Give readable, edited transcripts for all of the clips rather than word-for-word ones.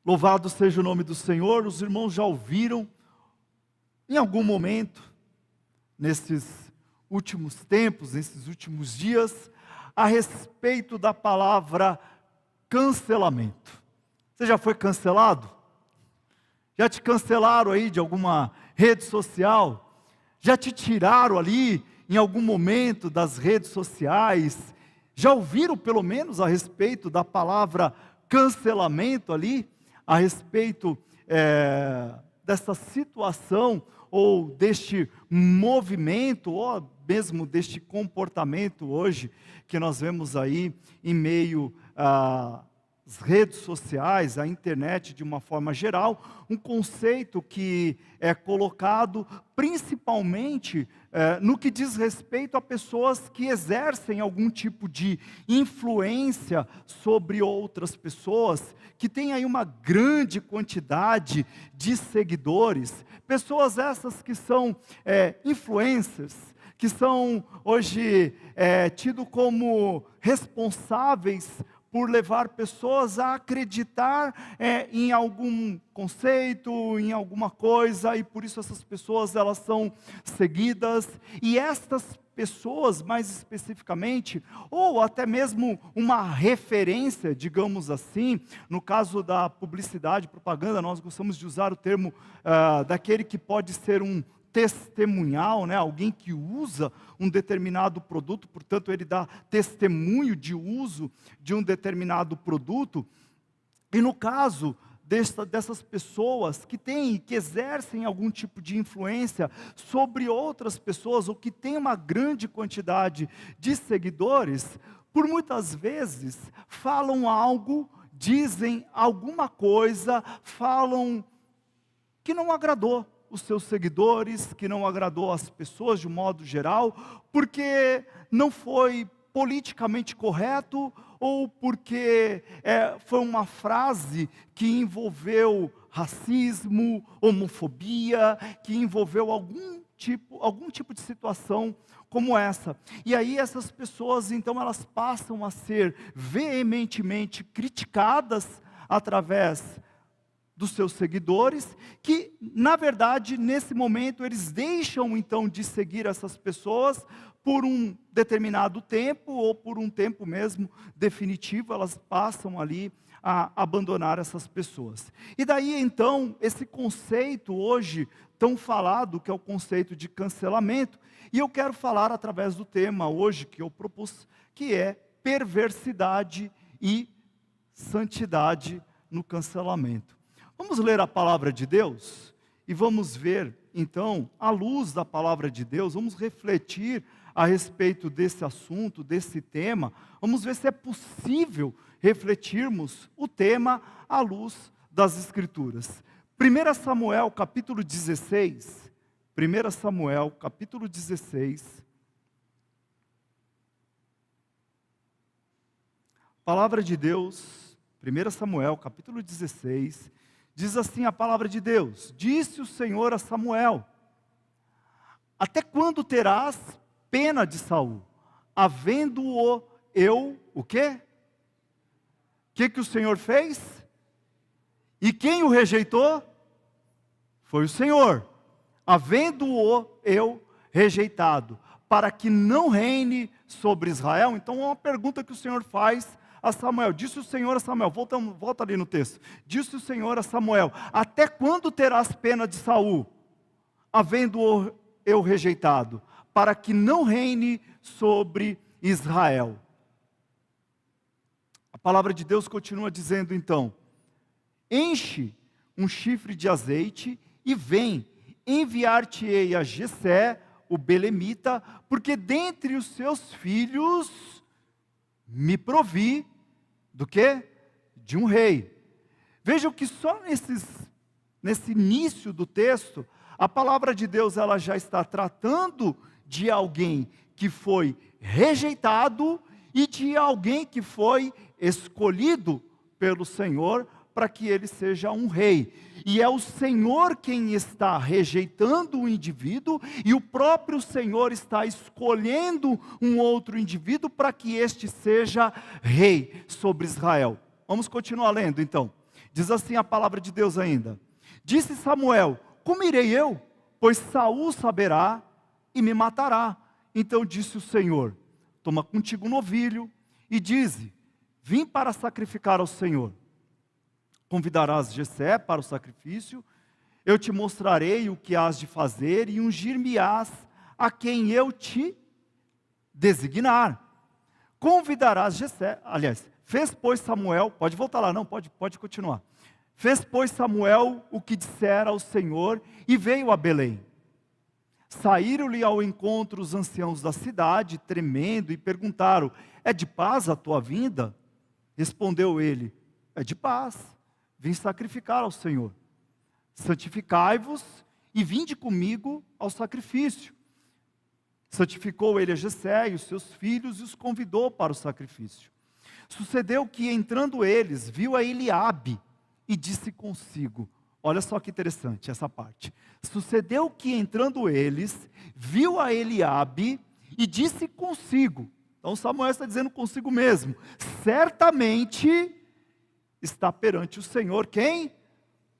Louvado seja o nome do Senhor. Os irmãos já ouviram, em algum momento, nesses últimos tempos, nesses últimos dias, a respeito da palavra cancelamento. Você já foi cancelado? Já te cancelaram aí de alguma rede social? Já te tiraram ali em algum momento das redes sociais? Já ouviram pelo menos a respeito da palavra cancelamento ali? A respeito dessa situação ou deste movimento, ou mesmo deste comportamento hoje que nós vemos aí em meio às redes sociais, à internet de uma forma geral, um conceito que é colocado principalmente no que diz respeito a pessoas que exercem algum tipo de influência sobre outras pessoas, que têm aí uma grande quantidade de seguidores, pessoas essas que são influencers, que são hoje tidos como responsáveis por levar pessoas a acreditar em algum conceito, em alguma coisa, e por isso essas pessoas elas são seguidas, e estas pessoas mais especificamente, ou até mesmo uma referência, digamos assim, no caso da publicidade, propaganda, nós gostamos de usar o termo daquele que pode ser um testemunhal, né? Alguém que usa um determinado produto, portanto ele dá testemunho de uso de um determinado produto, e no caso dessas pessoas que exercem algum tipo de influência sobre outras pessoas, ou que têm uma grande quantidade de seguidores, por muitas vezes falam algo, dizem alguma coisa, falam que não agradou os seus seguidores, que não agradou as pessoas de um modo geral, porque não foi politicamente correto, ou porque foi uma frase que envolveu racismo, homofobia, que envolveu algum tipo de situação como essa. E aí essas pessoas, então, elas passam a ser veementemente criticadas através dos seus seguidores, que na verdade nesse momento eles deixam então de seguir essas pessoas por um determinado tempo, ou por um tempo mesmo definitivo, elas passam ali a abandonar essas pessoas. E daí então esse conceito hoje tão falado, que é o conceito de cancelamento, e eu quero falar através do tema hoje que eu propus, que é perversidade e santidade no cancelamento. Vamos ler a palavra de Deus e vamos ver, então, à luz da palavra de Deus, vamos refletir a respeito desse assunto, desse tema. Vamos ver se é possível refletirmos o tema à luz das Escrituras. 1 Samuel, capítulo 16. 1 Samuel, capítulo 16. Palavra de Deus, 1 Samuel, capítulo 16. Diz assim a palavra de Deus: disse o Senhor a Samuel: até quando terás pena de Saul, havendo-o eu, o quê? O que o Senhor fez? E quem o rejeitou? Foi o Senhor. Havendo-o eu rejeitado, para que não reine sobre Israel. Então é uma pergunta que o Senhor faz a Samuel. Disse o Senhor a Samuel, volta ali no texto. Disse o Senhor a Samuel: até quando terás pena de Saul, havendo-o eu rejeitado, para que não reine sobre Israel? A palavra de Deus continua dizendo então: enche um chifre de azeite e vem, enviar-te-ei a Jessé, o belemita, porque dentre os seus filhos me provi do quê? De um rei. Vejam que só nesse início do texto, a palavra de Deus ela já está tratando de alguém que foi rejeitado e de alguém que foi escolhido pelo Senhor para que ele seja um rei. E é o Senhor quem está rejeitando o indivíduo, e o próprio Senhor está escolhendo um outro indivíduo para que este seja rei sobre Israel. Vamos continuar lendo então. Diz assim a palavra de Deus ainda. Disse Samuel: como irei eu? Pois Saul saberá e me matará. Então disse o Senhor: toma contigo um novilho e dize: vim para sacrificar ao Senhor. Convidarás Jessé para o sacrifício, eu te mostrarei o que hás de fazer e ungir-me-ás a quem eu te designar. Convidarás Jessé, aliás, fez pois Samuel, pode voltar lá, não, pode continuar. Fez pois Samuel o que dissera ao Senhor e veio a Belém. Saíram-lhe ao encontro os anciãos da cidade, tremendo, e perguntaram: é de paz a tua vinda? Respondeu ele: é de paz, vim sacrificar ao Senhor. Santificai-vos e vinde comigo ao sacrifício. Santificou ele a Jessé e os seus filhos e os convidou para o sacrifício. Sucedeu que, entrando eles, viu a Eliabe e disse consigo, olha só que interessante essa parte. Sucedeu que, entrando eles, viu a Eliabe e disse consigo. Então Samuel está dizendo consigo mesmo: certamente está perante o Senhor quem?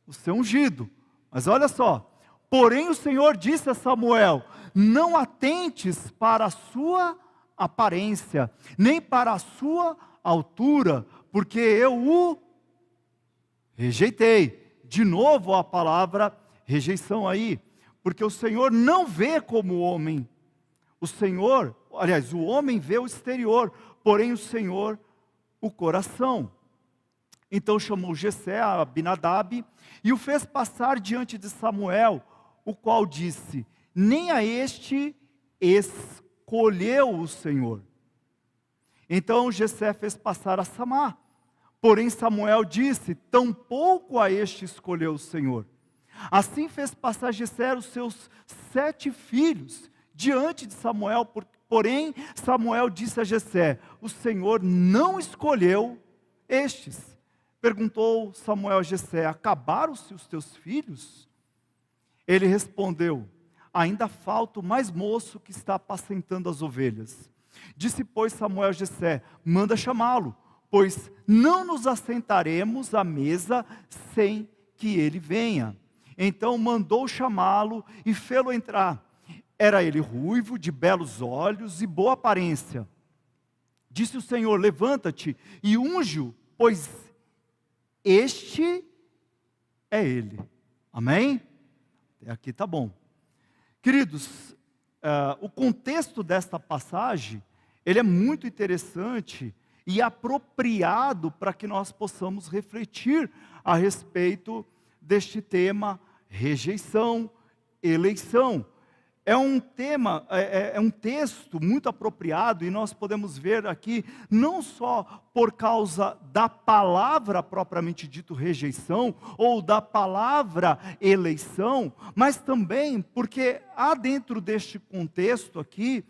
O seu ungido. Mas olha só, porém o Senhor disse a Samuel: não atentes para a sua aparência, nem para a sua altura, porque eu o rejeitei. De novo a palavra rejeição aí, porque o Senhor não vê como o homem. O Senhor, aliás, o homem vê o exterior, porém o Senhor o coração. Então chamou Jessé a Abinadab e o fez passar diante de Samuel, o qual disse: nem a este escolheu o Senhor. Então Jessé fez passar a Samá. Porém Samuel disse: tampouco a este escolheu o Senhor. Assim fez passar Jessé os seus 7 filhos diante de Samuel. Porém Samuel disse a Jessé: o Senhor não escolheu estes. Perguntou Samuel a Jessé: acabaram-se os teus filhos? Ele respondeu: ainda falta o mais moço que está apacentando as ovelhas. Disse, pois, Samuel a Jessé: manda chamá-lo, pois não nos assentaremos à mesa sem que ele venha. Então mandou chamá-lo e fê-lo entrar. Era ele ruivo, de belos olhos e boa aparência. Disse o Senhor: levanta-te e unge-o, pois este é ele. Amém? Até aqui está bom. Queridos, o contexto desta passagem, ele é muito interessante e apropriado para que nós possamos refletir a respeito deste tema, rejeição, eleição. É um tema, é um texto muito apropriado, e nós podemos ver aqui, não só por causa da palavra propriamente dito rejeição, ou da palavra eleição, mas também porque há dentro deste contexto aqui,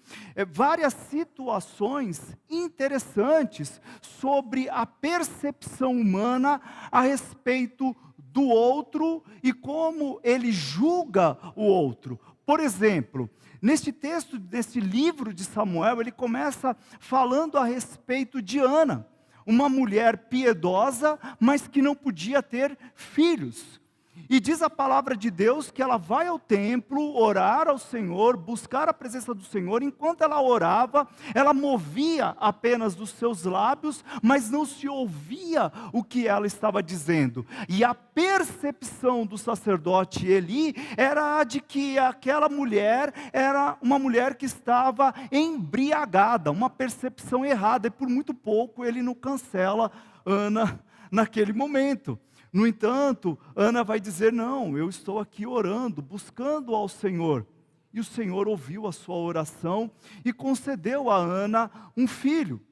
várias situações interessantes sobre a percepção humana a respeito do outro e como ele julga o outro. Por exemplo, neste texto, neste livro de Samuel, ele começa falando a respeito de Ana, uma mulher piedosa, mas que não podia ter filhos. E diz a palavra de Deus que ela vai ao templo orar ao Senhor, buscar a presença do Senhor. Enquanto ela orava, ela movia apenas dos seus lábios, mas não se ouvia o que ela estava dizendo. E a percepção do sacerdote Eli era a de que aquela mulher era uma mulher que estava embriagada, uma percepção errada, e por muito pouco ele não cancela Ana naquele momento. No entanto, Ana vai dizer: não, eu estou aqui orando, buscando ao Senhor. E o Senhor ouviu a sua oração e concedeu a Ana um filho.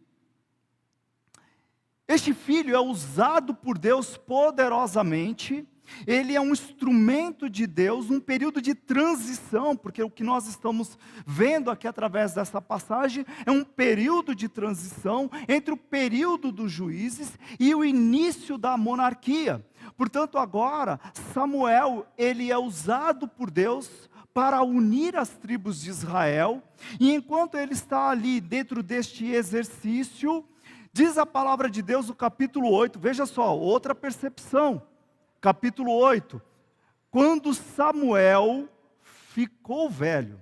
Este filho é usado por Deus poderosamente. Ele é um instrumento de Deus, um período de transição, porque o que nós estamos vendo aqui através dessa passagem é um período de transição entre o período dos juízes e o início da monarquia. Portanto, agora, Samuel, ele é usado por Deus para unir as tribos de Israel, e enquanto ele está ali dentro deste exercício, Diz a palavra de Deus no capítulo 8, veja só, outra percepção. Capítulo 8. Quando Samuel ficou velho,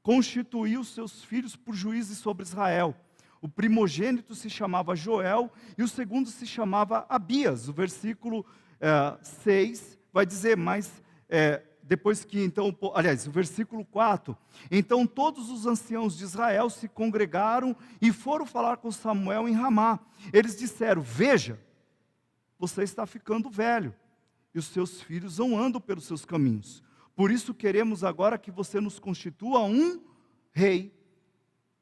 constituiu seus filhos por juízes sobre Israel. O primogênito se chamava Joel e o segundo se chamava Abias. O versículo 6 vai dizer, depois que então, aliás, o versículo 4, então todos os anciãos de Israel se congregaram e foram falar com Samuel em Ramá. Eles disseram, veja, você está ficando velho e os seus filhos não andam pelos seus caminhos. Por isso queremos agora que você nos constitua um rei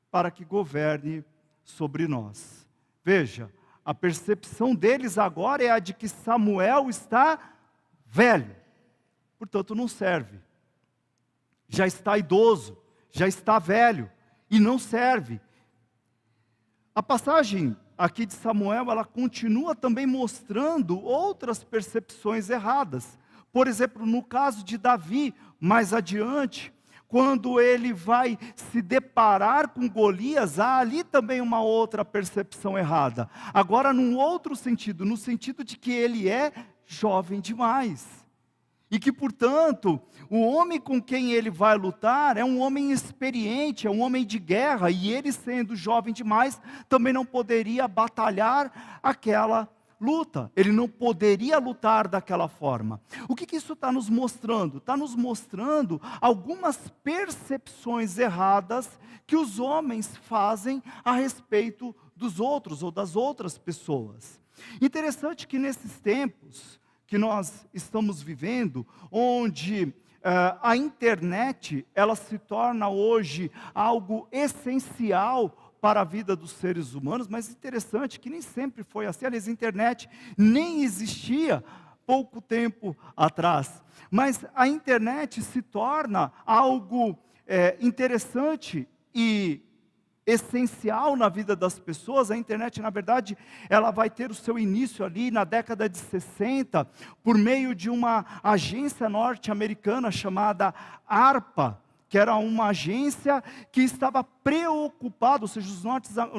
para que governe sobre nós. Veja, a percepção deles agora é a de que Samuel está velho, portanto não serve. Já está idoso, já está velho e não serve. A passagem aqui de Samuel, ela continua também mostrando outras percepções erradas. Por exemplo, no caso de Davi, mais adiante, quando ele vai se deparar com Golias, há ali também uma outra percepção errada. Agora, num outro sentido, no sentido de que ele é jovem demais. E que, portanto, o homem com quem ele vai lutar é um homem experiente, é um homem de guerra, e ele, sendo jovem demais, também não poderia batalhar aquela luta. Ele não poderia lutar daquela forma. O que isso está nos mostrando? Está nos mostrando algumas percepções erradas que os homens fazem a respeito dos outros ou das outras pessoas. Interessante que nesses tempos que nós estamos vivendo, onde a internet ela se torna hoje algo essencial para a vida dos seres humanos, mas interessante que nem sempre foi assim. Aliás, a internet nem existia pouco tempo atrás, mas a internet se torna algo interessante e essencial na vida das pessoas. A internet, na verdade, ela vai ter o seu início ali na década de 60, por meio de uma agência norte-americana chamada ARPA, que era uma agência que estava preocupada, ou seja, os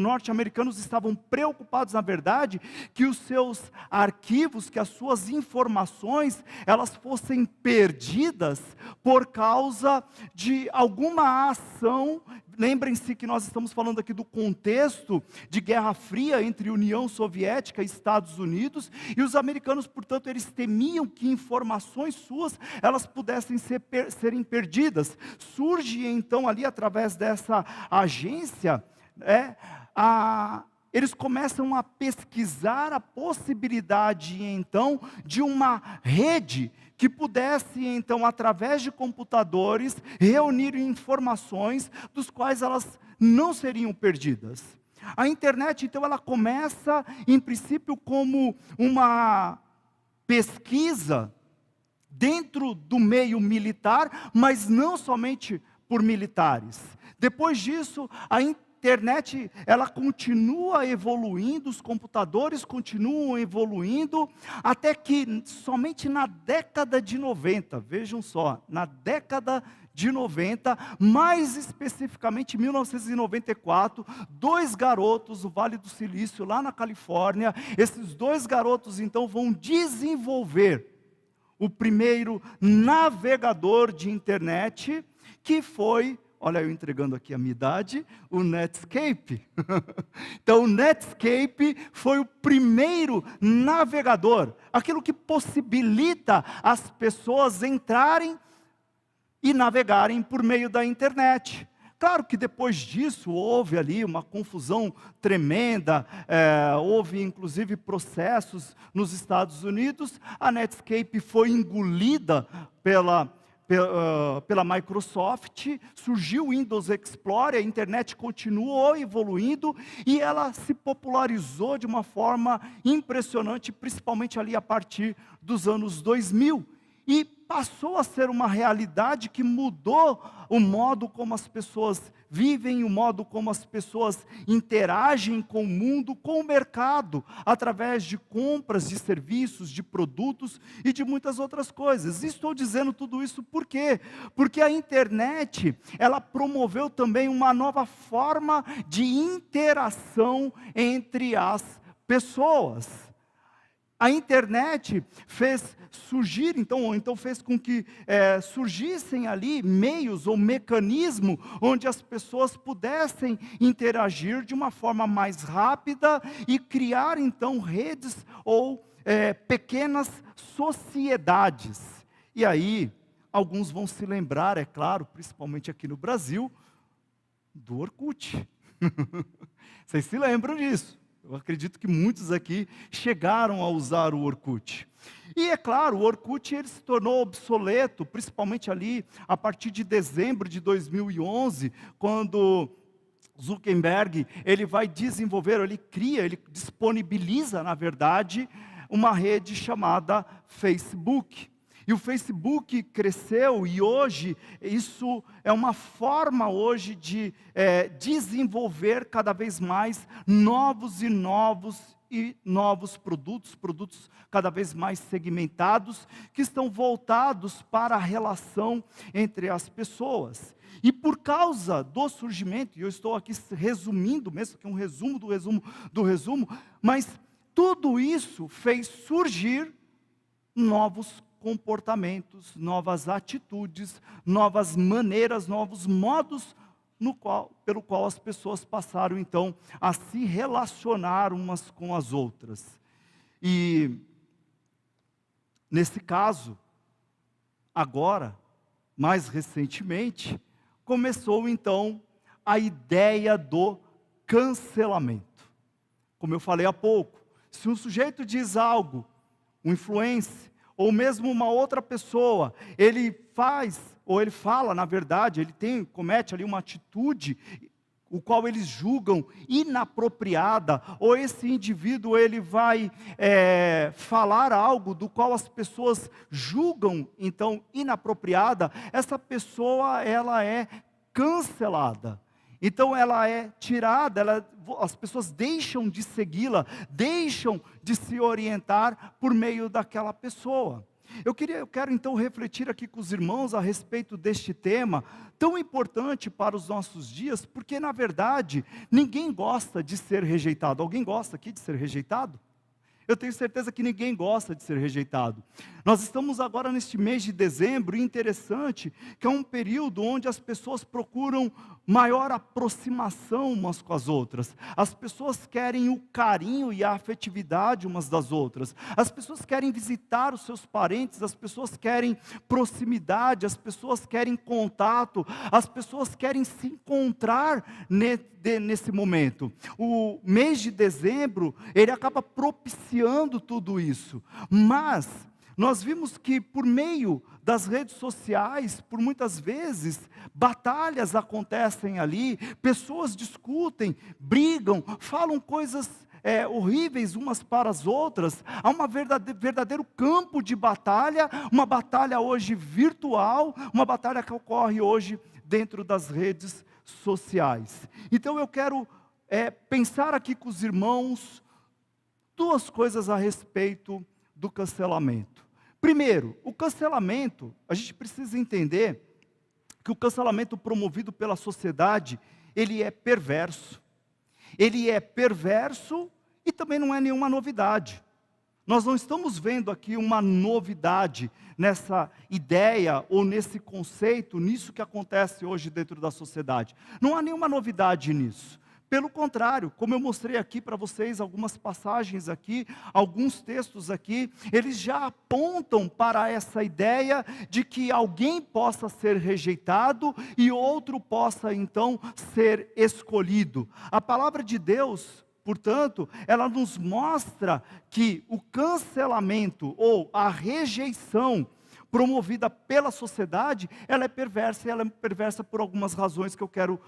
norte-americanos estavam preocupados, na verdade, que os seus arquivos, que as suas informações, elas fossem perdidas por causa de alguma ação. Lembrem-se que nós estamos falando aqui do contexto de Guerra Fria entre União Soviética e Estados Unidos, e os americanos, portanto, eles temiam que informações suas, elas pudessem serem perdidas. Surge então ali, através dessa agência, eles começam a pesquisar a possibilidade, então, de uma rede que pudesse, então, através de computadores, reunir informações dos quais elas não seriam perdidas. A internet, então, ela começa, em princípio, como uma pesquisa dentro do meio militar, mas não somente por militares. Depois disso, a internet, ela continua evoluindo, os computadores continuam evoluindo, até que somente na década de 90, vejam só, na década de 90, mais especificamente em 1994, dois garotos do Vale do Silício, lá na Califórnia, esses dois garotos então vão desenvolver o primeiro navegador de internet, que foi, olha eu entregando aqui a minha idade, o Netscape. Então o Netscape foi o primeiro navegador, aquilo que possibilita as pessoas entrarem e navegarem por meio da internet. Claro que depois disso houve ali uma confusão tremenda, houve inclusive processos nos Estados Unidos, a Netscape foi engolida pela Microsoft, surgiu o Windows Explorer, a internet continuou evoluindo e ela se popularizou de uma forma impressionante, principalmente ali a partir dos anos 2000. e passou a ser uma realidade que mudou o modo como as pessoas vivem, o modo como as pessoas interagem com o mundo, com o mercado, através de compras, de serviços, de produtos e de muitas outras coisas. E estou dizendo tudo isso por quê? Porque a internet, ela promoveu também uma nova forma de interação entre as pessoas. A internet fez surgir, então fez com que surgissem ali meios ou mecanismo onde as pessoas pudessem interagir de uma forma mais rápida e criar então redes ou pequenas sociedades. E aí, alguns vão se lembrar, é claro, principalmente aqui no Brasil, do Orkut. Vocês se lembram disso? Eu acredito que muitos aqui chegaram a usar o Orkut. E é claro, o Orkut ele se tornou obsoleto, principalmente ali a partir de dezembro de 2011, quando Zuckerberg ele vai desenvolver, ele disponibiliza, na verdade, uma rede chamada Facebook. E o Facebook cresceu e hoje isso é uma forma hoje de desenvolver cada vez mais novos produtos cada vez mais segmentados, que estão voltados para a relação entre as pessoas. E por causa do surgimento, e eu estou aqui resumindo, mesmo que um resumo do resumo, mas tudo isso fez surgir novos comportamentos, novas atitudes, novas maneiras, novos modos pelo qual as pessoas passaram então a se relacionar umas com as outras. E nesse caso, agora, mais recentemente, começou então a ideia do cancelamento. Como eu falei há pouco, se um sujeito diz algo, um influencer, ou mesmo uma outra pessoa, ele fala, na verdade, comete ali uma atitude, o qual eles julgam inapropriada, ou esse indivíduo ele vai falar algo do qual as pessoas julgam, então, inapropriada, essa pessoa, ela é cancelada. Então ela é tirada, as pessoas deixam de segui-la, deixam de se orientar por meio daquela pessoa. Eu quero então refletir aqui com os irmãos a respeito deste tema, tão importante para os nossos dias, porque na verdade, ninguém gosta de ser rejeitado. Alguém gosta aqui de ser rejeitado? Eu tenho certeza que ninguém gosta de ser rejeitado. Nós estamos agora neste mês de dezembro, e interessante que é um período onde as pessoas procuram maior aproximação umas com as outras. As pessoas querem o carinho e a afetividade umas das outras. As pessoas querem visitar os seus parentes, as pessoas querem proximidade, as pessoas querem contato, as pessoas querem se encontrar nesse momento. O mês de dezembro, ele acaba propiciando tudo isso. Mas nós vimos que por meio das redes sociais, por muitas vezes, batalhas acontecem ali, pessoas discutem, brigam, falam coisas horríveis umas para as outras. Há um verdadeiro campo de batalha, uma batalha hoje virtual, uma batalha que ocorre hoje dentro das redes sociais. Então eu quero pensar aqui com os irmãos duas coisas a respeito do cancelamento. Primeiro, o cancelamento, a gente precisa entender que o cancelamento promovido pela sociedade, ele é perverso. Ele é perverso e também não é nenhuma novidade. Nós não estamos vendo aqui uma novidade nessa ideia ou nesse conceito, nisso que acontece hoje dentro da sociedade. Não há nenhuma novidade nisso. Pelo contrário, como eu mostrei aqui para vocês, algumas passagens aqui, alguns textos aqui, eles já apontam para essa ideia de que alguém possa ser rejeitado e outro possa então ser escolhido. A palavra de Deus, portanto, ela nos mostra que o cancelamento ou a rejeição promovida pela sociedade, ela é perversa, e ela é perversa por algumas razões que eu quero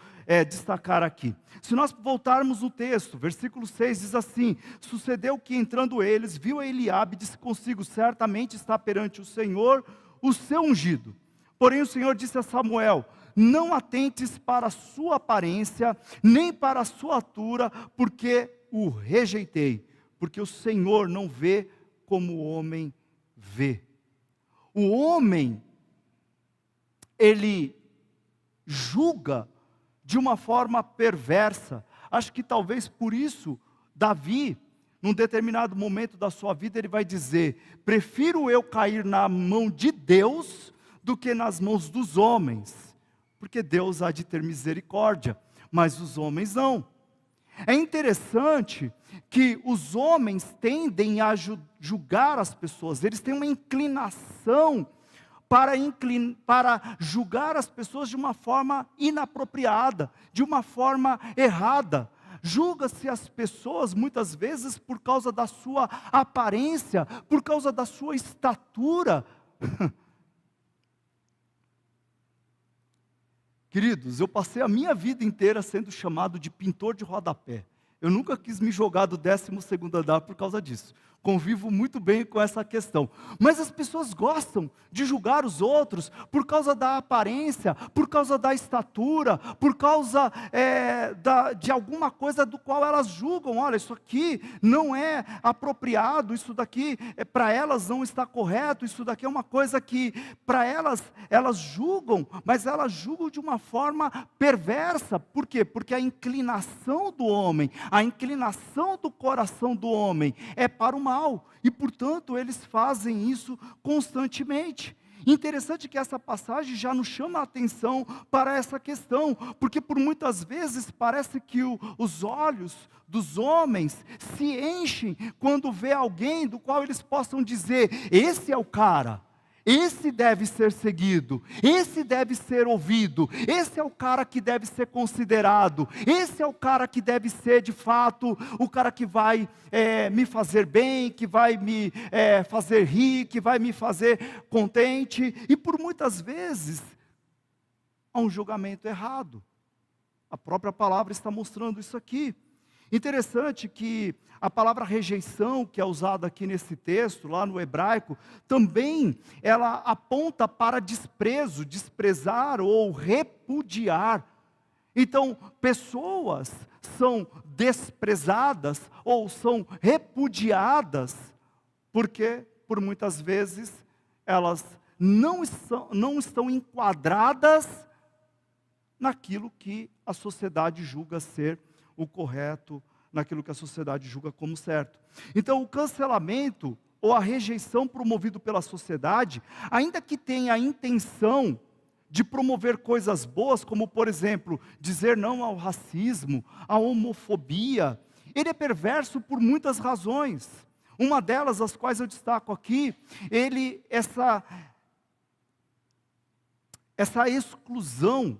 destacar aqui. Se nós voltarmos no texto, versículo 6 diz assim: sucedeu que entrando eles, viu a Eliabe e disse consigo, certamente está perante o Senhor o seu ungido. Porém o Senhor disse a Samuel: não atentes para a sua aparência, nem para a sua altura, porque o rejeitei. Porque o Senhor não vê como o homem vê. O homem, ele julga de uma forma perversa. Acho que talvez por isso, Davi, num determinado momento da sua vida, ele vai dizer: prefiro eu cair na mão de Deus do que nas mãos dos homens, porque Deus há de ter misericórdia, mas os homens não. É interessante que os homens tendem a julgar as pessoas, eles têm uma inclinação para julgar as pessoas de uma forma inapropriada, de uma forma errada. Julga-se as pessoas muitas vezes por causa da sua aparência, por causa da sua estatura. Queridos, eu passei a minha vida inteira sendo chamado de pintor de rodapé. Eu nunca quis me jogar do 12º andar por causa disso. Convivo muito bem com essa questão. Mas as pessoas gostam de julgar os outros por causa da aparência, por causa da estatura, por causa de alguma coisa do qual elas julgam. Olha, isso aqui não é apropriado, isso daqui para elas não está correto, isso daqui é uma coisa que para elas julgam, mas elas julgam de uma forma perversa. Por quê? Porque a inclinação do homem, a inclinação do coração do homem é para o mal, e portanto eles fazem isso constantemente. Interessante que essa passagem já nos chama a atenção para essa questão, porque por muitas vezes parece que os olhos dos homens se enchem quando vê alguém do qual eles possam dizer: esse é o cara, esse deve ser seguido, esse deve ser ouvido, esse é o cara que deve ser considerado, esse é o cara que deve ser de fato o cara que vai me fazer bem, que vai me fazer rir, que vai me fazer contente. E por muitas vezes há um julgamento errado. A própria palavra está mostrando isso aqui. Interessante que a palavra rejeição, que é usada aqui nesse texto, lá no hebraico, também ela aponta para desprezo, desprezar ou repudiar. Então, pessoas são desprezadas ou são repudiadas, porque por muitas vezes elas não estão enquadradas naquilo que a sociedade julga ser o correto, naquilo que a sociedade julga como certo. Então o cancelamento ou a rejeição promovido pela sociedade, ainda que tenha a intenção de promover coisas boas, como por exemplo, dizer não ao racismo, à homofobia, ele é perverso por muitas razões. Uma delas, as quais eu destaco aqui, essa exclusão,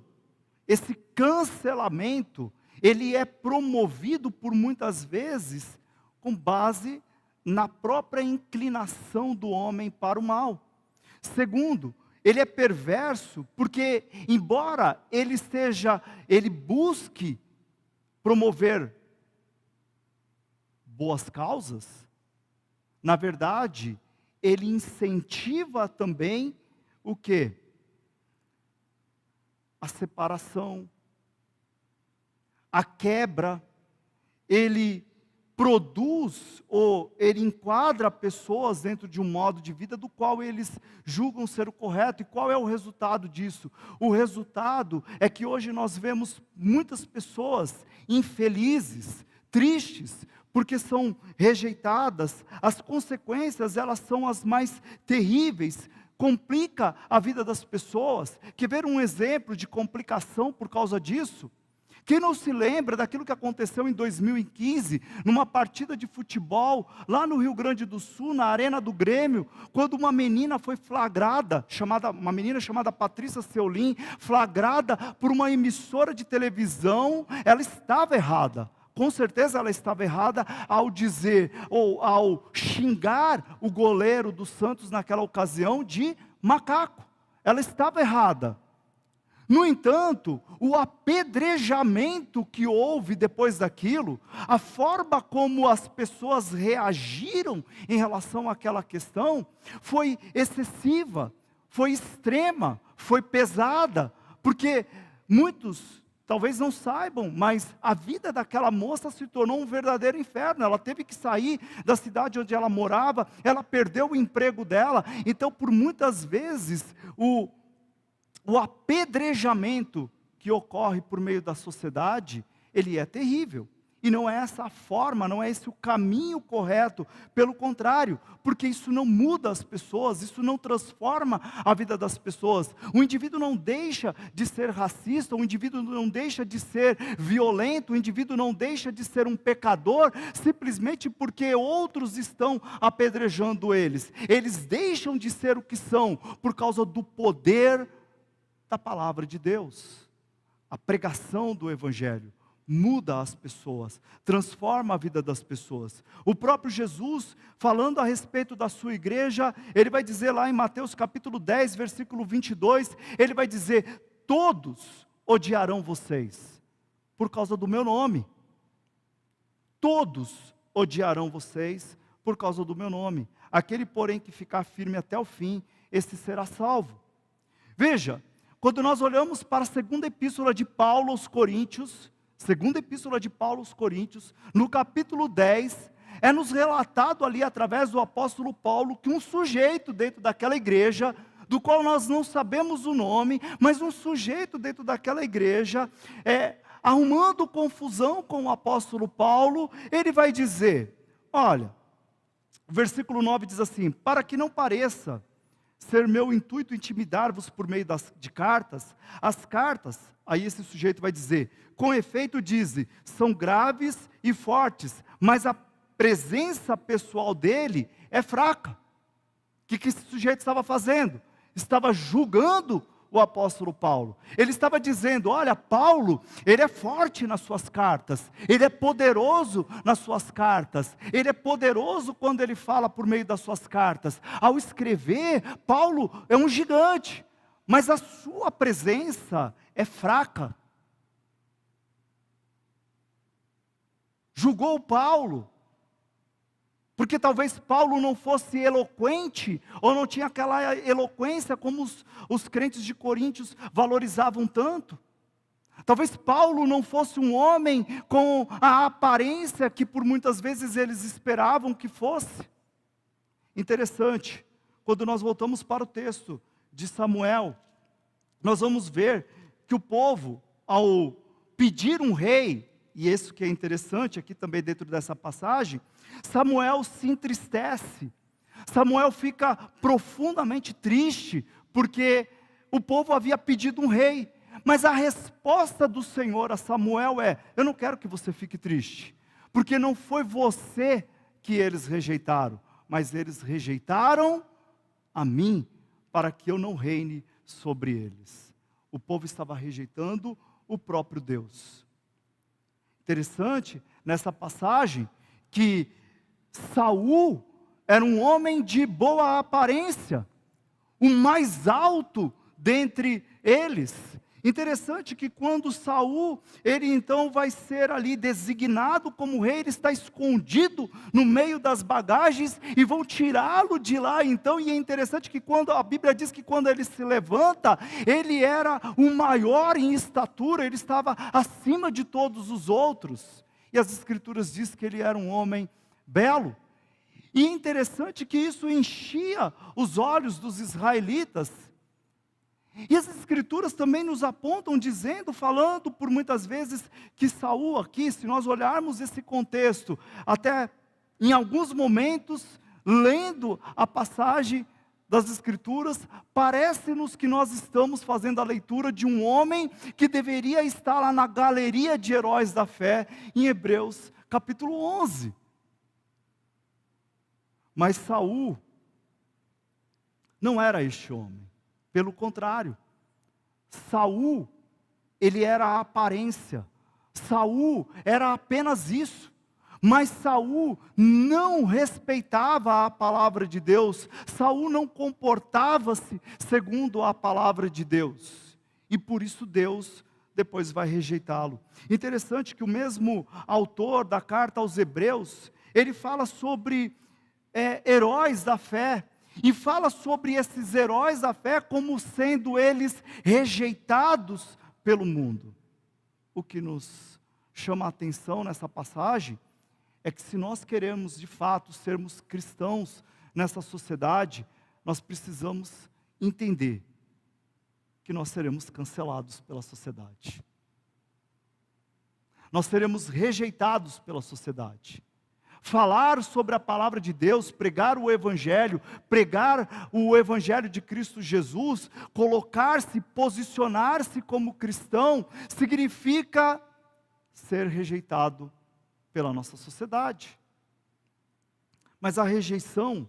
esse cancelamento, ele é promovido por muitas vezes com base na própria inclinação do homem para o mal. Segundo, ele é perverso porque, embora ele busque promover boas causas, na verdade, ele incentiva também o quê? A separação, a quebra. Ele produz ou ele enquadra pessoas dentro de um modo de vida do qual eles julgam ser o correto. E qual é o resultado disso? O resultado é que hoje nós vemos muitas pessoas infelizes, tristes, porque são rejeitadas. As consequências, elas são as mais terríveis. Complica a vida das pessoas. Quer ver um exemplo de complicação por causa disso? Quem não se lembra daquilo que aconteceu em 2015, numa partida de futebol, lá no Rio Grande do Sul, na Arena do Grêmio, quando uma menina foi flagrada, uma menina chamada Patrícia Seulin, flagrada por uma emissora de televisão. Ela estava errada. Com certeza ela estava errada ao dizer, ou ao xingar o goleiro do Santos naquela ocasião de macaco. Ela estava errada. No entanto, o apedrejamento que houve depois daquilo, a forma como as pessoas reagiram em relação àquela questão, foi excessiva, foi extrema, foi pesada, porque muitos talvez não saibam, mas a vida daquela moça se tornou um verdadeiro inferno. Ela teve que sair da cidade onde ela morava, ela perdeu o emprego dela. Então, por muitas vezes, o apedrejamento que ocorre por meio da sociedade, ele é terrível. E não é essa a forma, não é esse o caminho correto. Pelo contrário, porque isso não muda as pessoas, isso não transforma a vida das pessoas. O indivíduo não deixa de ser racista, o indivíduo não deixa de ser violento, o indivíduo não deixa de ser um pecador, simplesmente porque outros estão apedrejando eles. Eles deixam de ser o que são, por causa do poder da palavra de Deus. A pregação do Evangelho muda as pessoas, transforma a vida das pessoas. O próprio Jesus, falando a respeito da sua igreja, ele vai dizer lá em Mateus capítulo 10, versículo 22, ele vai dizer: todos odiarão vocês, por causa do meu nome. Todos odiarão vocês, por causa do meu nome. Aquele, porém, que ficar firme até o fim, esse será salvo. Veja, quando nós olhamos para a segunda epístola de Paulo aos Coríntios, no capítulo 10, é nos relatado ali através do apóstolo Paulo que um sujeito dentro daquela igreja, do qual nós não sabemos o nome, mas um sujeito dentro daquela igreja, arrumando confusão com o apóstolo Paulo, ele vai dizer, olha, o versículo 9 diz assim: para que não pareça ser meu intuito intimidar-vos por meio de cartas, as cartas, aí esse sujeito vai dizer, com efeito dizem, são graves e fortes, mas a presença pessoal dele é fraca. O que esse sujeito estava fazendo? Estava julgando o apóstolo Paulo. Ele estava dizendo, olha, Paulo, ele é forte nas suas cartas, ele é poderoso nas suas cartas, ele é poderoso quando ele fala por meio das suas cartas. Ao escrever, Paulo é um gigante, mas a sua presença é fraca. Julgou Paulo, porque talvez Paulo não fosse eloquente, ou não tinha aquela eloquência como os crentes de Coríntios valorizavam tanto. Talvez Paulo não fosse um homem com a aparência que por muitas vezes eles esperavam que fosse. Interessante, quando nós voltamos para o texto de Samuel, nós vamos ver que o povo, ao pedir um rei, e isso que é interessante aqui também dentro dessa passagem, Samuel se entristece, Samuel fica profundamente triste, porque o povo havia pedido um rei, mas a resposta do Senhor a Samuel é: eu não quero que você fique triste, porque não foi você que eles rejeitaram, mas eles rejeitaram a mim, para que eu não reine sobre eles. O povo estava rejeitando o próprio Deus. Interessante nessa passagem que Saul era um homem de boa aparência, o mais alto dentre eles. Interessante que quando Saul, ele então vai ser ali designado como rei, ele está escondido no meio das bagagens e vão tirá-lo de lá então, e é interessante que quando a Bíblia diz que quando ele se levanta, ele era o maior em estatura, ele estava acima de todos os outros, e as escrituras dizem que ele era um homem belo, e é interessante que isso enchia os olhos dos israelitas. E as escrituras também nos apontam dizendo, falando por muitas vezes que Saul aqui, se nós olharmos esse contexto, até em alguns momentos, lendo a passagem das escrituras, parece-nos que nós estamos fazendo a leitura de um homem que deveria estar lá na galeria de heróis da fé, em Hebreus capítulo 11. Mas Saul não era este homem. Pelo contrário, Saul, ele era a aparência, Saul era apenas isso, mas Saul não respeitava a palavra de Deus, Saul não comportava-se segundo a palavra de Deus, e por isso Deus depois vai rejeitá-lo. Interessante que o mesmo autor da carta aos Hebreus, ele fala sobre heróis da fé, e fala sobre esses heróis da fé como sendo eles rejeitados pelo mundo. O que nos chama a atenção nessa passagem é que se nós queremos de fato sermos cristãos nessa sociedade, nós precisamos entender que nós seremos cancelados pela sociedade. Nós seremos rejeitados pela sociedade. Falar sobre a palavra de Deus, pregar o Evangelho de Cristo Jesus, colocar-se, posicionar-se como cristão, significa ser rejeitado pela nossa sociedade. Mas a rejeição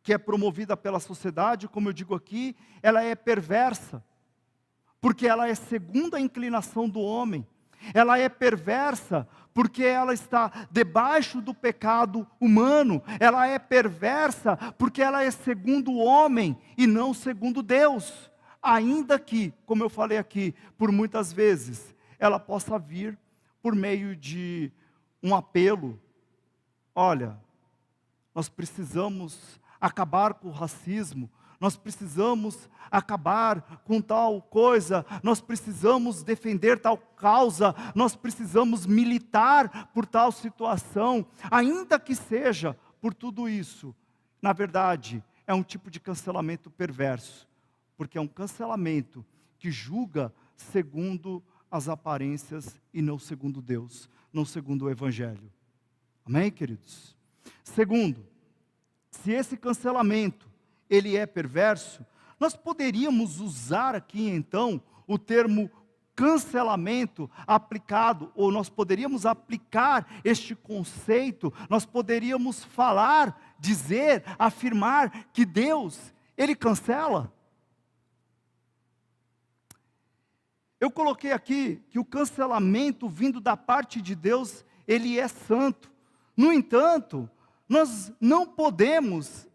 que é promovida pela sociedade, como eu digo aqui, ela é perversa, porque ela é segundo a inclinação do homem. Ela é perversa porque ela está debaixo do pecado humano. Ela é perversa porque ela é segundo o homem e não segundo Deus. Ainda que, como eu falei aqui, por muitas vezes, ela possa vir por meio de um apelo. Olha, nós precisamos acabar com o racismo, nós precisamos acabar com tal coisa, nós precisamos defender tal causa, nós precisamos militar por tal situação, ainda que seja por tudo isso. Na verdade, é um tipo de cancelamento perverso, porque é um cancelamento que julga segundo as aparências e não segundo Deus, não segundo o Evangelho. Amém, queridos? Segundo, se esse cancelamento, ele é perverso, nós poderíamos usar aqui então o termo cancelamento aplicado, ou nós poderíamos aplicar este conceito, nós poderíamos falar, dizer, afirmar que Deus, Ele cancela. Eu coloquei aqui que o cancelamento vindo da parte de Deus, Ele é santo. No entanto, nós não podemos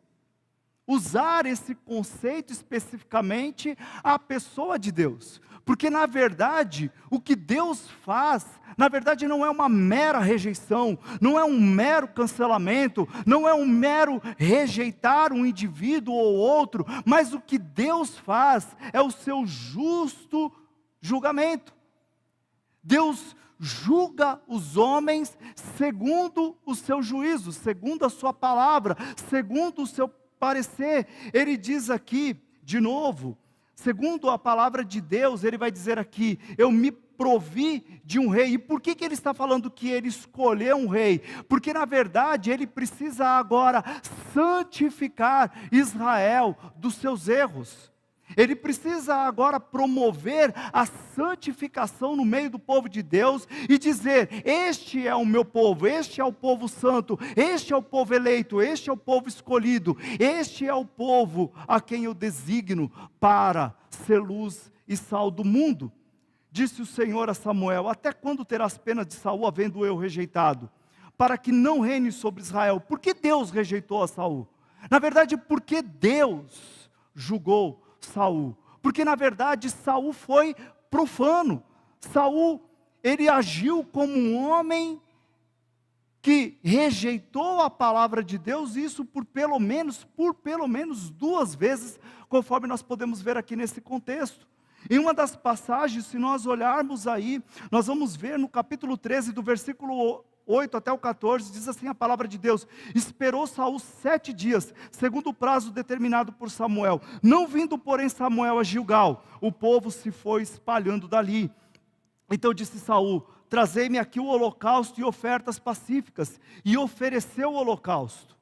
usar esse conceito especificamente à pessoa de Deus. Porque na verdade, o que Deus faz, na verdade não é uma mera rejeição, não é um mero cancelamento, não é um mero rejeitar um indivíduo ou outro, mas o que Deus faz é o seu justo julgamento. Deus julga os homens segundo o seu juízo, segundo a sua palavra, segundo o seu parecer. Ele diz aqui, de novo, segundo a palavra de Deus, ele vai dizer aqui, eu me provi de um rei. E por que ele está falando que ele escolheu um rei? Porque na verdade ele precisa agora santificar Israel dos seus erros. Ele precisa agora promover a santificação no meio do povo de Deus e dizer, este é o meu povo, este é o povo santo, este é o povo eleito, este é o povo escolhido, este é o povo a quem eu designo para ser luz e sal do mundo. Disse o Senhor a Samuel, até quando terás pena de Saul, havendo eu rejeitado? Para que não reine sobre Israel. Por que Deus rejeitou a Saul? Na verdade, porque Deus julgou Saul, porque na verdade Saul foi profano. Saul, ele agiu como um homem que rejeitou a palavra de Deus, isso por pelo menos 2 vezes, conforme nós podemos ver aqui nesse contexto. Em uma das passagens, se nós olharmos aí, nós vamos ver no capítulo 13, do versículo 8 até o 14, diz assim a palavra de Deus, esperou Saul 7 dias, segundo o prazo determinado por Samuel, não vindo porém Samuel a Gilgal, o povo se foi espalhando dali. Então disse Saul, trazei-me aqui o holocausto e ofertas pacíficas, e ofereceu o holocausto.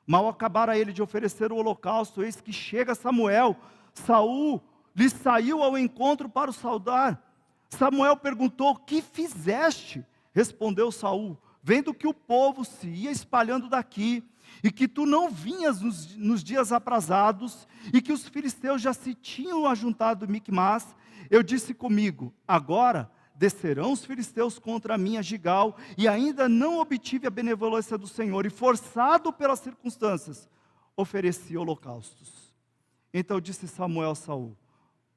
Mal acabara ele de oferecer o holocausto, eis que chega Samuel, Saul lhe saiu ao encontro para o saudar. Samuel perguntou, que fizeste? Respondeu Saul, vendo que o povo se ia espalhando daqui, e que tu não vinhas nos dias aprazados, e que os filisteus já se tinham ajuntado em Micmas, eu disse comigo, agora descerão os filisteus contra mim a Gilgal, e ainda não obtive a benevolência do Senhor, e forçado pelas circunstâncias, ofereci holocaustos. Então disse Samuel a Saul,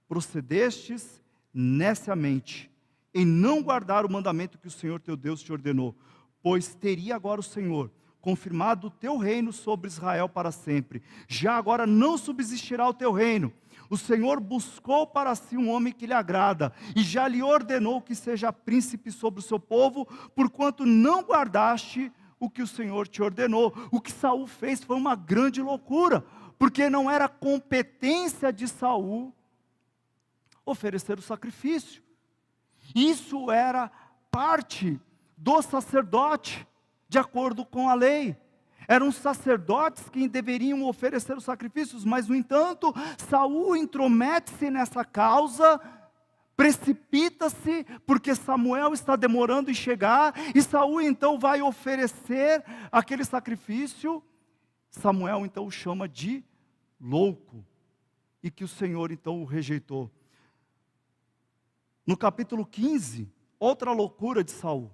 procedestes neciamente, em não guardar o mandamento que o Senhor teu Deus te ordenou, pois teria agora o Senhor confirmado o teu reino sobre Israel para sempre. Já agora não subsistirá o teu reino. O Senhor buscou para si um homem que lhe agrada, e já lhe ordenou que seja príncipe sobre o seu povo, porquanto não guardaste o que o Senhor te ordenou. O que Saul fez foi uma grande loucura, porque não era competência de Saul oferecer o sacrifício. Isso era parte do sacerdote, de acordo com a lei. Eram os sacerdotes que deveriam oferecer os sacrifícios, mas, no entanto, Saul intromete-se nessa causa, precipita-se, porque Samuel está demorando em chegar, e Saul então vai oferecer aquele sacrifício. Samuel então o chama de louco, e que o Senhor então o rejeitou. No capítulo 15, outra loucura de Saul.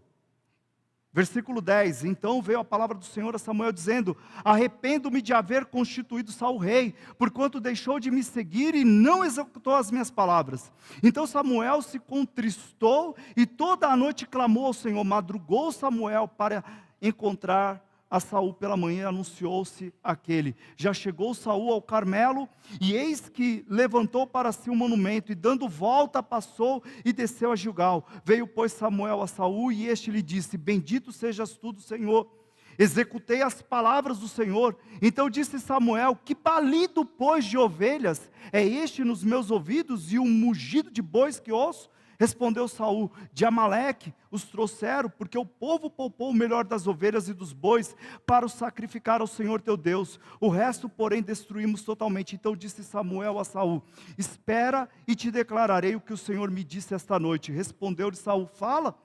Versículo 10, então veio a palavra do Senhor a Samuel dizendo: arrependo-me de haver constituído Saul rei, porquanto deixou de me seguir e não executou as minhas palavras. Então Samuel se contristou e toda a noite clamou ao Senhor. Madrugou Samuel para encontrar a Saul pela manhã, anunciou-se aquele. Já chegou Saul ao Carmelo, e eis que levantou para si um monumento, e dando volta passou e desceu a Gilgal. Veio, pois, Samuel a Saul, e este lhe disse: bendito sejas tu do Senhor, executei as palavras do Senhor. Então disse Samuel: que balido, pois, de ovelhas é este nos meus ouvidos, e um mugido de bois que ouço? Respondeu Saul: de Amaleque os trouxeram, porque o povo poupou o melhor das ovelhas e dos bois para o sacrificar ao Senhor teu Deus. O resto, porém, destruímos totalmente. Então disse Samuel a Saul: espera e te declararei o que o Senhor me disse esta noite. Respondeu-lhe Saul: fala.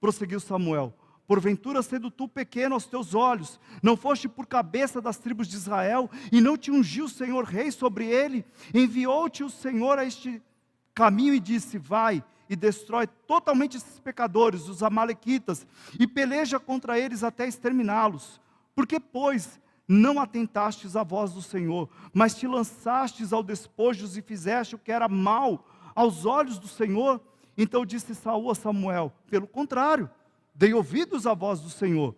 Prosseguiu Samuel: porventura, sendo tu pequeno aos teus olhos, não foste por cabeça das tribos de Israel, e não te ungiu o Senhor rei sobre ele? Enviou-te o Senhor a este caminho e disse: vai e destrói totalmente esses pecadores, os amalequitas, e peleja contra eles até exterminá-los. Porque, pois, não atentastes à voz do Senhor, mas te lançastes ao despojo e fizeste o que era mal aos olhos do Senhor? Então disse Saul a Samuel: pelo contrário, dei ouvidos à voz do Senhor,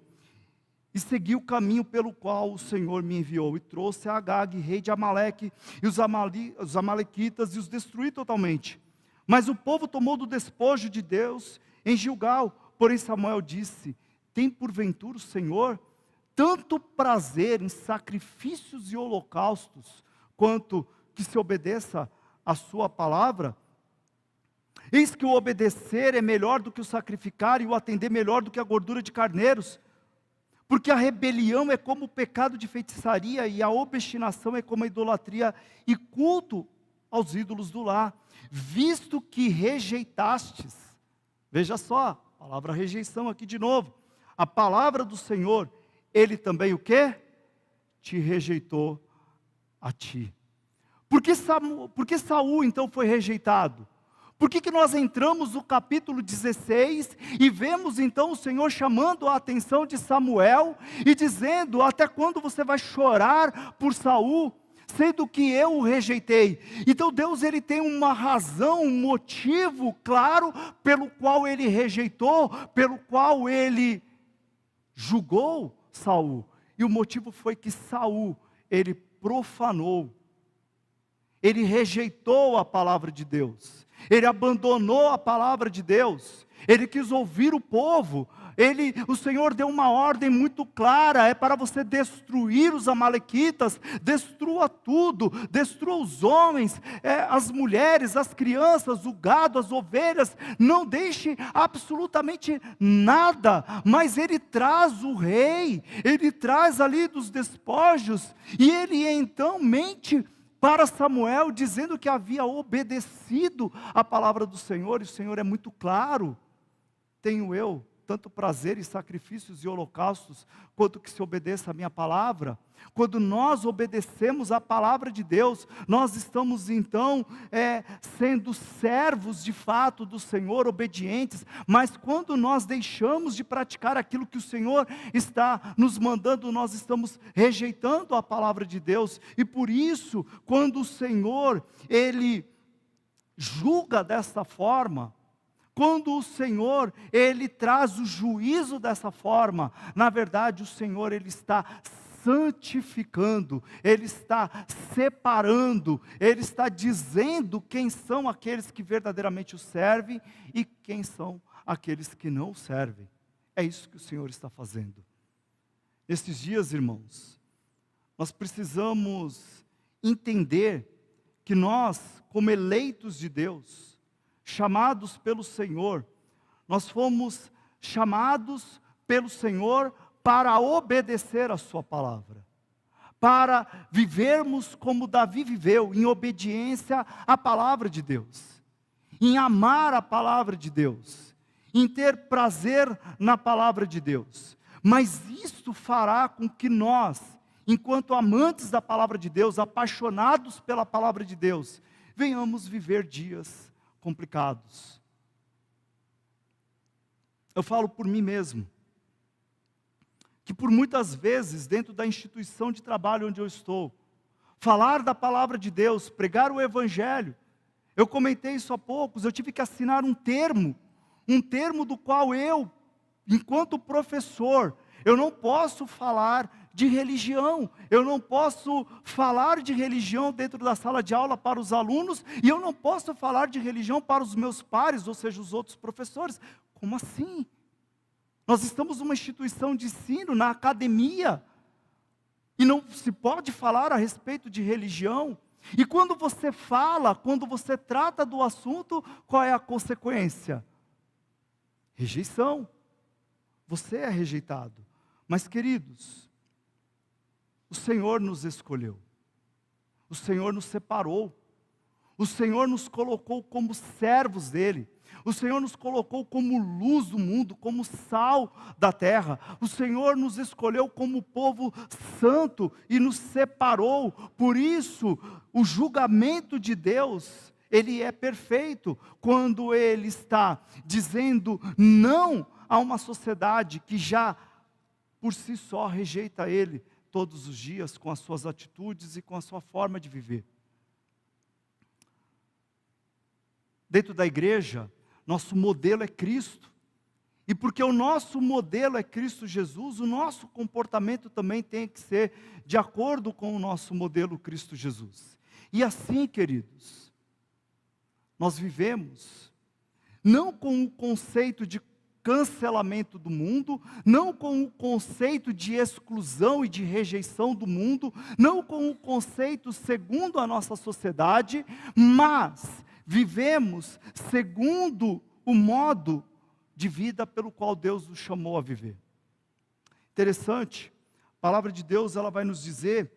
e segui o caminho pelo qual o Senhor me enviou, e trouxe a Agag, rei de Amaleque, e os amalequitas, e os destruí totalmente. Mas o povo tomou do despojo de Deus em Gilgal. Porém Samuel disse: tem porventura o Senhor tanto prazer em sacrifícios e holocaustos, quanto que se obedeça a sua palavra? Eis que o obedecer é melhor do que o sacrificar, e o atender melhor do que a gordura de carneiros. Porque a rebelião é como o pecado de feitiçaria, e a obstinação é como a idolatria e culto aos ídolos do lar. Visto que rejeitastes, veja só, a palavra rejeição aqui de novo, a palavra do Senhor, Ele também o quê? Te rejeitou a ti. Por que Saul então foi rejeitado? Por que nós entramos no capítulo 16 e vemos então o Senhor chamando a atenção de Samuel e dizendo: até quando você vai chorar por Saul, sendo que eu o rejeitei? Então Deus, ele tem uma razão, um motivo claro pelo qual ele rejeitou, pelo qual ele julgou Saul. E o motivo foi que Saul, ele profanou, ele rejeitou a palavra de Deus, ele abandonou a palavra de Deus, ele quis ouvir o povo. O Senhor deu uma ordem muito clara: é para você destruir os amalequitas, destrua tudo, destrua os homens, as mulheres, as crianças, o gado, as ovelhas, não deixe absolutamente nada. Mas ele traz o rei, ele traz ali dos despojos, e ele então mente para Samuel, dizendo que havia obedecido a palavra do Senhor. E o Senhor é muito claro: tenho eu tanto prazer em sacrifícios e holocaustos, quanto que se obedeça a minha palavra. Quando nós obedecemos a palavra de Deus, nós estamos então sendo servos de fato do Senhor, obedientes. Mas quando nós deixamos de praticar aquilo que o Senhor está nos mandando, nós estamos rejeitando a palavra de Deus. E por isso, quando o Senhor, Ele julga desta forma, Quando o Senhor, Ele traz o juízo dessa forma, na verdade o Senhor, Ele está santificando, Ele está separando, Ele está dizendo quem são aqueles que verdadeiramente o servem e quem são aqueles que não o servem. É isso que o Senhor está fazendo. Nesses dias, irmãos, nós precisamos entender que nós, como eleitos de Deus, chamados pelo Senhor, nós fomos chamados pelo Senhor para obedecer a sua palavra, para vivermos como Davi viveu, em obediência à palavra de Deus, em amar a palavra de Deus, em ter prazer na palavra de Deus. Mas isso fará com que nós, enquanto amantes da palavra de Deus, apaixonados pela palavra de Deus, venhamos viver dias complicados. Eu falo por mim mesmo, que por muitas vezes, dentro da instituição de trabalho onde eu estou, falar da palavra de Deus, pregar o Evangelho, eu comentei isso há poucos, eu tive que assinar um termo do qual eu, enquanto professor, eu não posso falar de religião, eu não posso falar de religião dentro da sala de aula para os alunos, e eu não posso falar de religião para os meus pares, ou seja, os outros professores. Como assim? Nós estamos numa instituição de ensino, na academia, e não se pode falar a respeito de religião. E quando você fala, quando você trata do assunto, qual é a consequência? Rejeição. Você é rejeitado. Mas, queridos, o Senhor nos escolheu, o Senhor nos separou, o Senhor nos colocou como servos dEle, o Senhor nos colocou como luz do mundo, como sal da terra, o Senhor nos escolheu como povo santo e nos separou. Por isso, o julgamento de Deus, Ele é perfeito, quando Ele está dizendo não a uma sociedade que já por si só rejeita Ele todos os dias, com as suas atitudes e com a sua forma de viver. Dentro da igreja, nosso modelo é Cristo. E porque o nosso modelo é Cristo Jesus, o nosso comportamento também tem que ser de acordo com o nosso modelo Cristo Jesus. E assim, queridos, nós vivemos, não com o conceito de cancelamento do mundo, não com o conceito de exclusão e de rejeição do mundo, não com o conceito segundo a nossa sociedade, mas vivemos segundo o modo de vida pelo qual Deus nos chamou a viver. Interessante, a palavra de Deus ela vai nos dizer,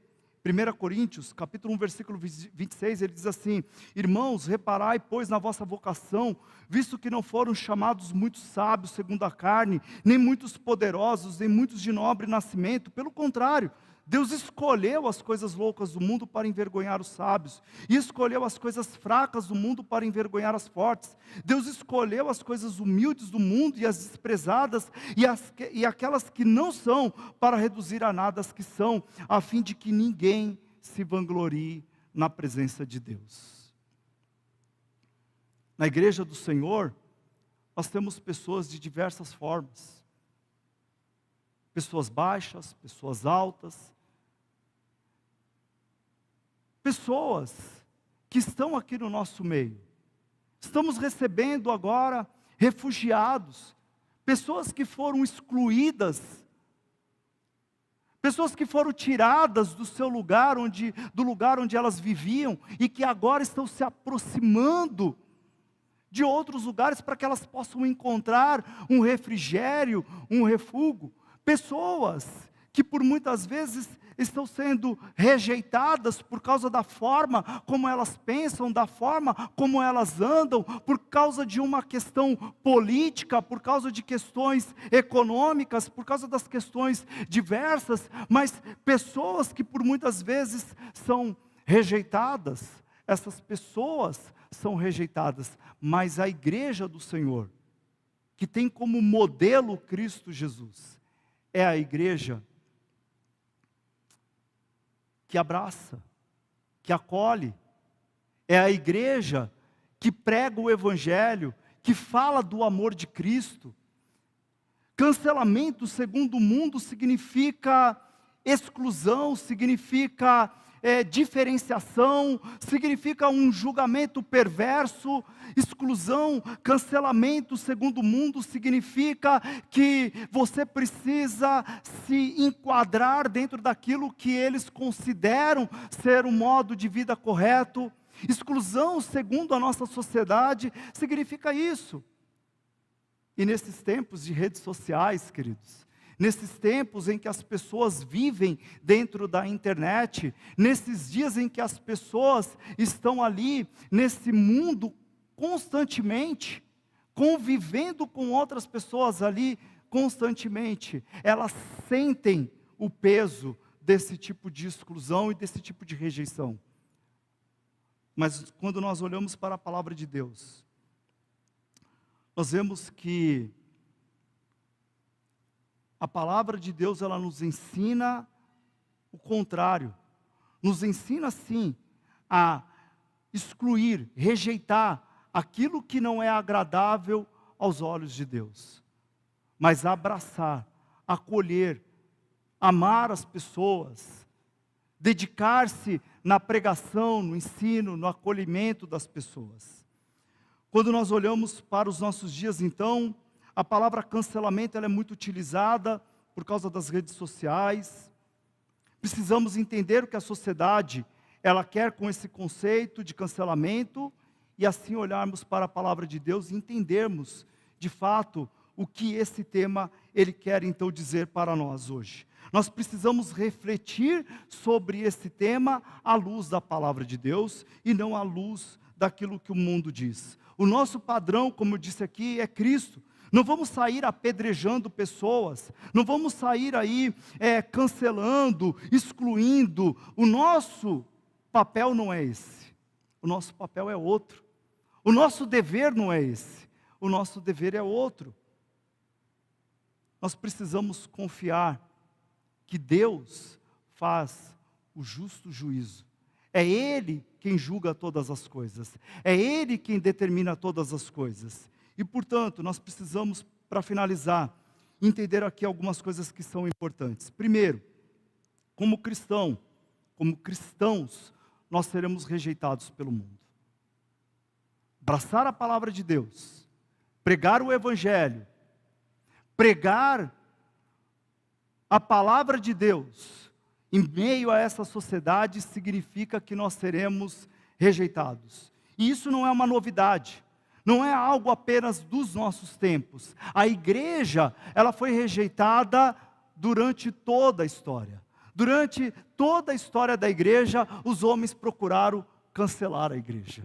1 Coríntios, capítulo 1, versículo 26, ele diz assim: irmãos, reparai, pois, na vossa vocação, visto que não foram chamados muitos sábios segundo a carne, nem muitos poderosos, nem muitos de nobre nascimento, pelo contrário, Deus escolheu as coisas loucas do mundo para envergonhar os sábios, e escolheu as coisas fracas do mundo para envergonhar as fortes. Deus escolheu as coisas humildes do mundo e as desprezadas, e aquelas que não são, para reduzir a nada as que são, a fim de que ninguém se vanglorie na presença de Deus. Na igreja do Senhor, nós temos pessoas de diversas formas. Pessoas baixas, pessoas altas, pessoas que estão aqui no nosso meio. Estamos recebendo agora refugiados, pessoas que foram excluídas, pessoas que foram tiradas do seu lugar, do lugar onde elas viviam, e que agora estão se aproximando de outros lugares para que elas possam encontrar um refrigério, um refúgio. Pessoas que por muitas vezes estão sendo rejeitadas por causa da forma como elas pensam, da forma como elas andam, por causa de uma questão política, por causa de questões econômicas, por causa das questões diversas, mas pessoas que por muitas vezes são rejeitadas, essas pessoas são rejeitadas, mas a igreja do Senhor, que tem como modelo Cristo Jesus, é a igreja que abraça, que acolhe, é a igreja que prega o Evangelho, que fala do amor de Cristo. Cancelamento, segundo o mundo, significa exclusão, significa diferenciação, significa um julgamento perverso. Exclusão, cancelamento, segundo o mundo, significa que você precisa se enquadrar dentro daquilo que eles consideram ser um modo de vida correto. Exclusão, segundo a nossa sociedade, significa isso. E nesses tempos de redes sociais, queridos, nesses tempos em que as pessoas vivem dentro da internet, nesses dias em que as pessoas estão ali, nesse mundo, constantemente, convivendo com outras pessoas ali, constantemente, elas sentem o peso desse tipo de exclusão e desse tipo de rejeição. Mas quando nós olhamos para a palavra de Deus, nós vemos que a palavra de Deus, ela nos ensina o contrário. Nos ensina, sim, a excluir, rejeitar aquilo que não é agradável aos olhos de Deus. Mas abraçar, acolher, amar as pessoas, dedicar-se na pregação, no ensino, no acolhimento das pessoas. Quando nós olhamos para os nossos dias, então, a palavra cancelamento ela é muito utilizada por causa das redes sociais. Precisamos entender o que a sociedade ela quer com esse conceito de cancelamento e assim olharmos para a palavra de Deus e entendermos, de fato, o que esse tema ele quer então dizer para nós hoje. Nós precisamos refletir sobre esse tema à luz da palavra de Deus e não à luz daquilo que o mundo diz. O nosso padrão, como eu disse aqui, é Cristo. Não vamos sair apedrejando pessoas, não vamos sair aí cancelando, excluindo. O nosso papel não é esse, o nosso papel é outro. O nosso dever não é esse, o nosso dever é outro. Nós precisamos confiar que Deus faz o justo juízo. É Ele quem julga todas as coisas, é Ele quem determina todas as coisas. E, portanto, nós precisamos, para finalizar, entender aqui algumas coisas que são importantes. Primeiro, como cristãos, nós seremos rejeitados pelo mundo. Abraçar a palavra de Deus, pregar o Evangelho, pregar a palavra de Deus, em meio a essa sociedade, significa que nós seremos rejeitados. E isso não é uma novidade. Não é algo apenas dos nossos tempos. A igreja, ela foi rejeitada durante toda a história. Durante toda a história da igreja, os homens procuraram cancelar a igreja.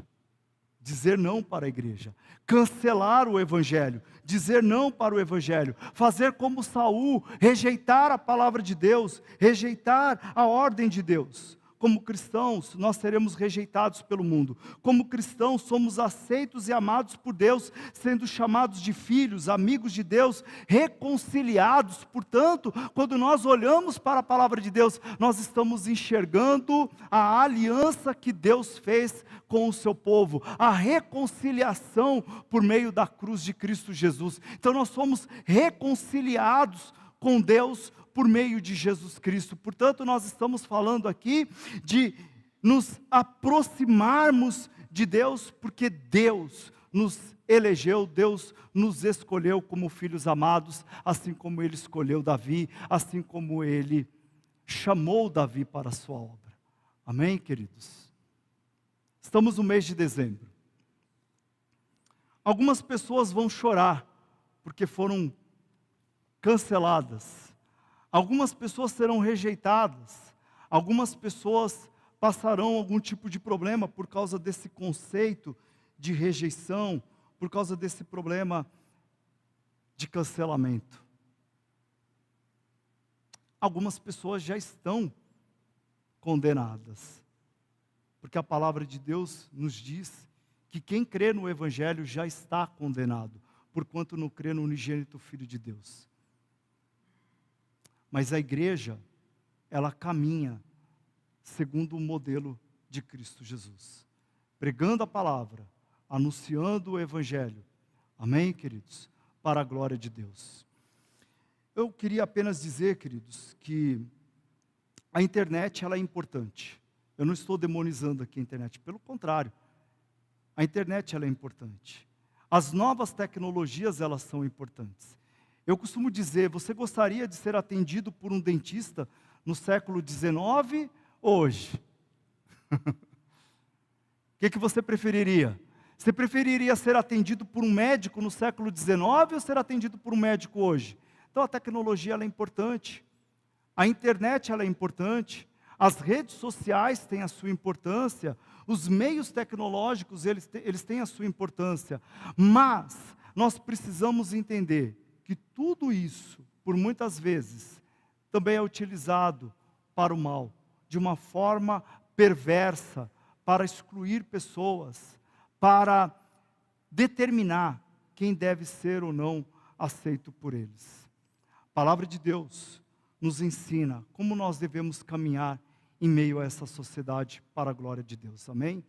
Dizer não para a igreja. Cancelar o evangelho. Dizer não para o evangelho. Fazer como Saul, rejeitar a palavra de Deus, rejeitar a ordem de Deus. Como cristãos, nós seremos rejeitados pelo mundo. Como cristãos, somos aceitos e amados por Deus, sendo chamados de filhos, amigos de Deus, reconciliados. Portanto, quando nós olhamos para a palavra de Deus, nós estamos enxergando a aliança que Deus fez com o seu povo, a reconciliação por meio da cruz de Cristo Jesus. Então nós somos reconciliados com Deus por meio de Jesus Cristo. Portanto, nós estamos falando aqui de nos aproximarmos de Deus, porque Deus nos elegeu, Deus nos escolheu como filhos amados, assim como Ele escolheu Davi, assim como Ele chamou Davi para a sua obra. Amém, queridos? Estamos no mês de dezembro. Algumas pessoas vão chorar, porque foram canceladas. Algumas pessoas serão rejeitadas, algumas pessoas passarão algum tipo de problema por causa desse conceito de rejeição, por causa desse problema de cancelamento. Algumas pessoas já estão condenadas, porque a palavra de Deus nos diz que quem crê no Evangelho já está condenado, porquanto não crê no unigênito Filho de Deus. Mas a igreja, ela caminha segundo o modelo de Cristo Jesus. Pregando a palavra, anunciando o Evangelho, Amém, queridos? Para a glória de Deus. Eu queria apenas dizer, queridos, que a internet ela é importante. Eu não estou demonizando aqui a internet, pelo contrário. A internet ela é importante. As novas tecnologias elas são importantes. Eu costumo dizer, você gostaria de ser atendido por um dentista no século XIX ou hoje? O que você preferiria? Você preferiria ser atendido por um médico no século XIX ou ser atendido por um médico hoje? Então a tecnologia ela é importante, a internet ela é importante, as redes sociais têm a sua importância, os meios tecnológicos eles têm a sua importância, mas nós precisamos entender que tudo isso, por muitas vezes, também é utilizado para o mal, de uma forma perversa, para excluir pessoas, para determinar quem deve ser ou não aceito por eles. A palavra de Deus nos ensina como nós devemos caminhar em meio a essa sociedade para a glória de Deus. Amém?